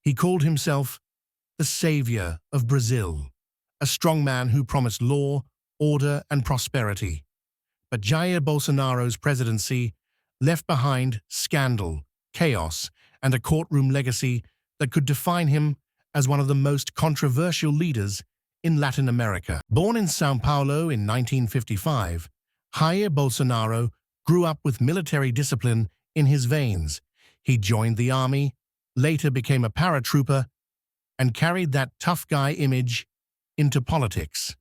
He called himself the savior of Brazil, a strongman who promised law, order, and prosperity. But Jair Bolsonaro's presidency left behind scandal, chaos, and a courtroom legacy that could define him as one of the most controversial leaders in Latin America. Born in São Paulo in 1955, Jair Bolsonaro grew up with military discipline in his veins. He joined the army, later became a paratrooper, and carried that tough guy image into politics.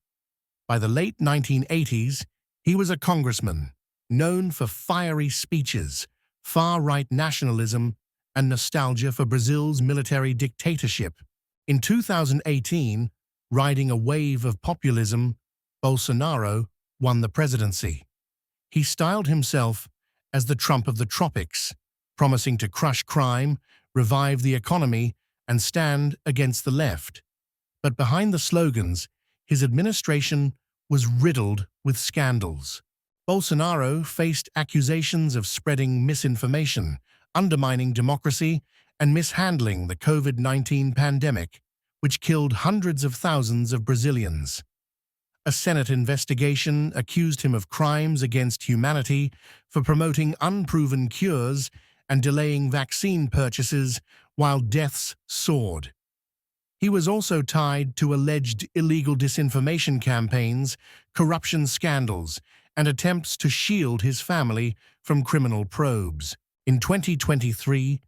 By the late 1980s, he was a congressman, known for fiery speeches, far-right nationalism, and nostalgia for Brazil's military dictatorship. In 2018, riding a wave of populism, Bolsonaro won the presidency. He styled himself as the Trump of the tropics, promising to crush crime, revive the economy, and stand against the left. But behind the slogans, his administration was riddled with scandals. Bolsonaro faced accusations of spreading misinformation, undermining democracy, and mishandling the COVID-19 pandemic, which killed hundreds of thousands of Brazilians. A Senate investigation accused him of crimes against humanity for promoting unproven cures and delaying vaccine purchases while deaths soared. He was also tied to alleged illegal disinformation campaigns, corruption scandals, and attempts to shield his family from criminal probes. In 2023,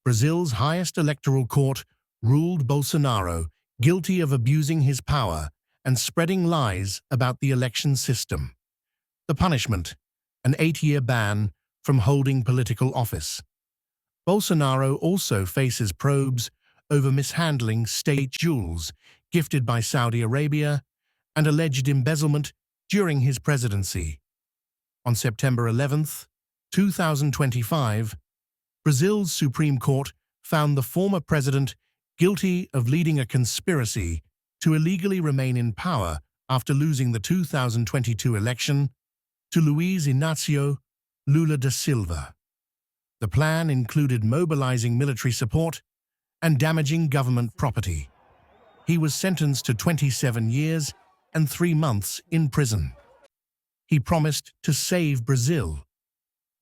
Brazil's highest electoral court ruled Bolsonaro guilty of abusing his power and spreading lies about the election system. The punishment: an 8-year ban from holding political office. Bolsonaro also faces probes over mishandling state jewels gifted by Saudi Arabia and alleged embezzlement during his presidency. On September 11, 2025, Brazil's Supreme Court found the former president guilty of leading a conspiracy to illegally remain in power after losing the 2022 election to Luiz Inácio Lula da Silva. The plan included mobilizing military support and damaging government property. He was sentenced to 27 years and 3 months in prison. He promised to save Brazil.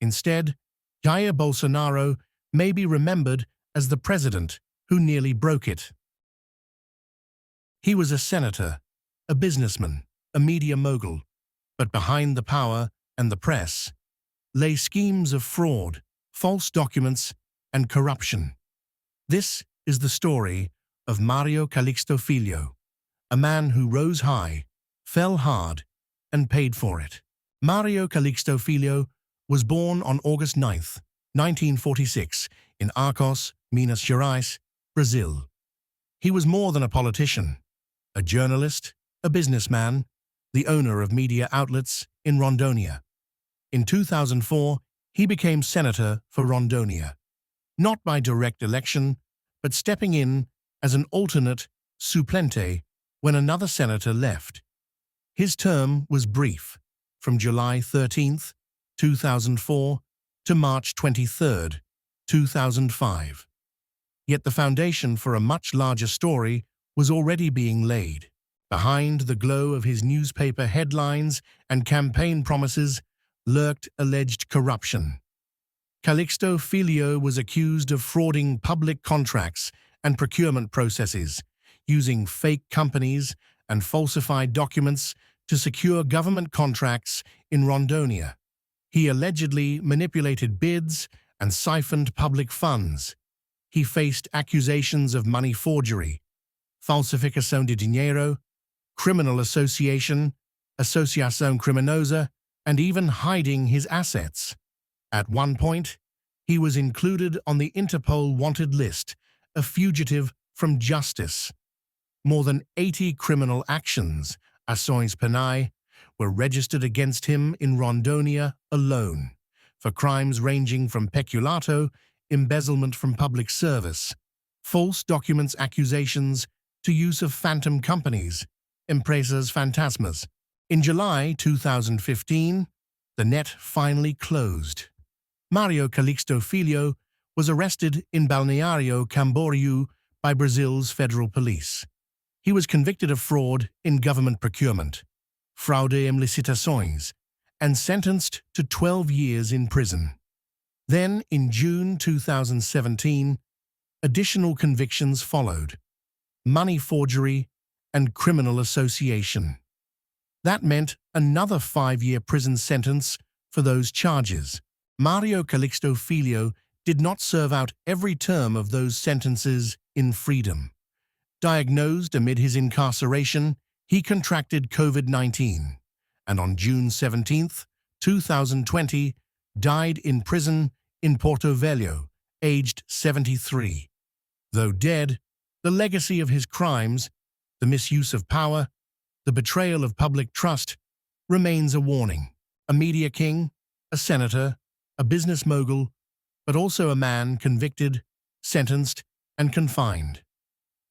Instead, Jair Bolsonaro may be remembered as the president who nearly broke it. He was a senator, a businessman, a media mogul, but behind the power and the press lay schemes of fraud, false documents, and corruption. This is the story of Mário Calixto Filho, a man who rose high, fell hard, and paid for it. Mário Calixto Filho was born on August 9, 1946, in Arcos, Minas Gerais, Brazil. He was more than a politician, a journalist, a businessman, the owner of media outlets in Rondônia. In 2004, he became senator for Rondônia, not by direct election, but stepping in as an alternate suplente when another senator left. His term was brief, from July 13, 2004 to March 23, 2005. Yet the foundation for a much larger story was already being laid. Behind the glow of his newspaper headlines and campaign promises lurked alleged corruption. Calixto Filho was accused of frauding public contracts and procurement processes, using fake companies and falsified documents to secure government contracts in Rondônia. He allegedly manipulated bids and siphoned public funds. He faced accusations of money forgery, falsificação de dinheiro, criminal association, associação criminosa, and even hiding his assets. At one point, he was included on the Interpol wanted list, a fugitive from justice. More than 80 criminal actions, ações penais, were registered against him in Rondônia alone, for crimes ranging from peculato, embezzlement from public service, false documents accusations, to use of phantom companies, empresas fantasmas. In July 2015, the net finally closed. Mário Calixto Filho was arrested in Balneário Camboriú by Brazil's federal police. He was convicted of fraud in government procurement, fraude em licitações, and sentenced to 12 years in prison. Then, in June 2017, additional convictions followed: money forgery and criminal association. That meant another 5-year prison sentence for those charges. Mário Calixto Filho did not serve out every term of those sentences in freedom. Diagnosed amid his incarceration, he contracted COVID-19, and on June 17, 2020, died in prison in Porto Velho, aged 73. Though dead, the legacy of his crimes, the misuse of power, the betrayal of public trust, remains a warning. A media king, a senator, a business mogul, but also a man convicted, sentenced, and confined.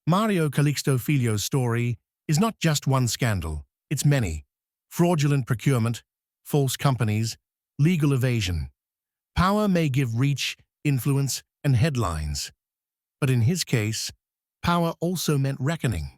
Mário Calixto Filho's story is not just one scandal, it's many: fraudulent procurement, false companies, legal evasion. Power may give reach, influence, and headlines. But in his case, power also meant reckoning.